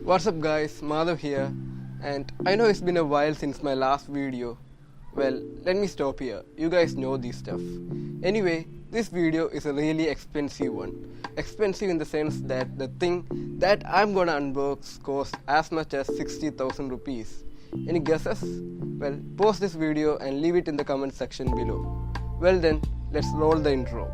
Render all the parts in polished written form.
What's up guys, Madhav here, and I know it's been a while since my last video. Well, let me stop here, you guys know this stuff. Anyway, this video is a really expensive one. Expensive in the sense that the thing that I'm gonna unbox costs as much as 60,000 rupees. Any guesses? Well, pause this video and leave it in the comment section below. Well then, let's roll the intro.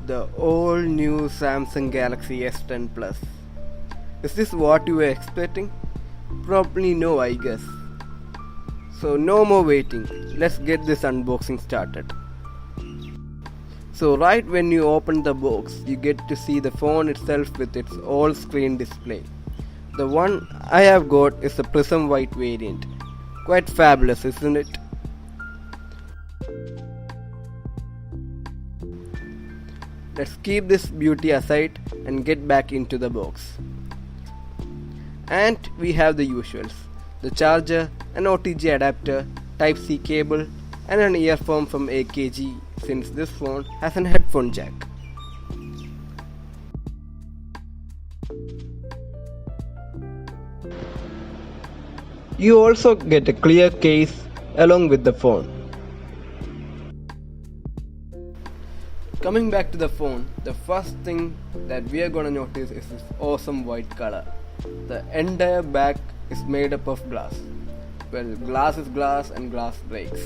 The all new Samsung Galaxy S10 Plus. Is this what you were expecting? Probably no, I guess. So no more waiting, let's get this unboxing started. So right when you open the box, you get to see the phone itself with its all screen display. The one I have got is the Prism White variant. Quite fabulous, isn't it? Let's keep this beauty aside and get back into the box. And we have the usuals: the charger, an OTG adapter, Type-C cable, and an earphone from AKG since this phone has an headphone jack. You also get a clear case along with the phone. Coming back to the phone, the first thing that we are gonna notice is this awesome white color. The entire back is made up of glass. Well, glass is glass and glass breaks.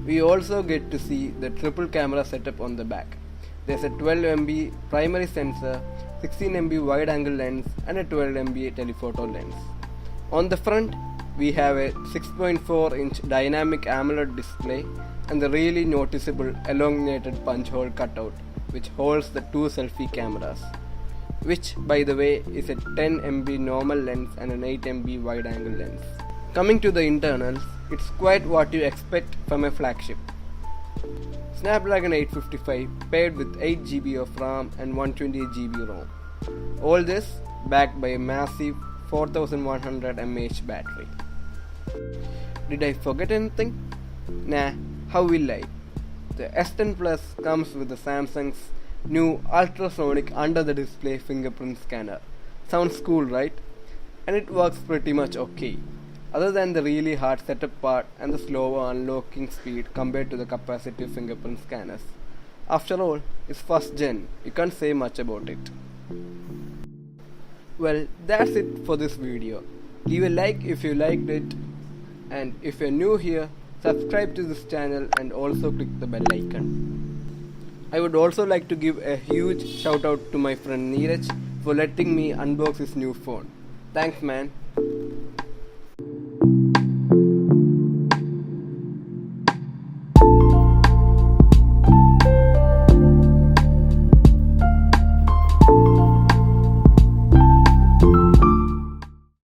We also get to see the triple camera setup on the back. There's a 12 MP primary sensor, 16 MP wide angle lens and a 12 MP telephoto lens. On the front, we have a 6.4 inch dynamic AMOLED display and the really noticeable elongated punch hole cutout which holds the two selfie cameras, which by the way is a 10 MP normal lens and an 8 MP wide angle lens. Coming to the internals, it's quite what you expect from a flagship. Snapdragon 855 paired with 8 GB of RAM and 128 GB ROM. All this backed by a massive 4100 mAh battery. Did I forget anything? Nah, how will I? The S10 Plus comes with the Samsung's new ultrasonic under the display fingerprint scanner. Sounds cool, right? And it works pretty much okay, other than the really hard setup part and the slower unlocking speed compared to the capacitive fingerprint scanners. After all, it's first gen, you can't say much about it. Well, that's it for this video. Leave a like if you liked it, and if you're new here, subscribe to this channel and also click the bell icon. I would also like to give a huge shout out to my friend Neeraj for letting me unbox his new phone. Thanks man.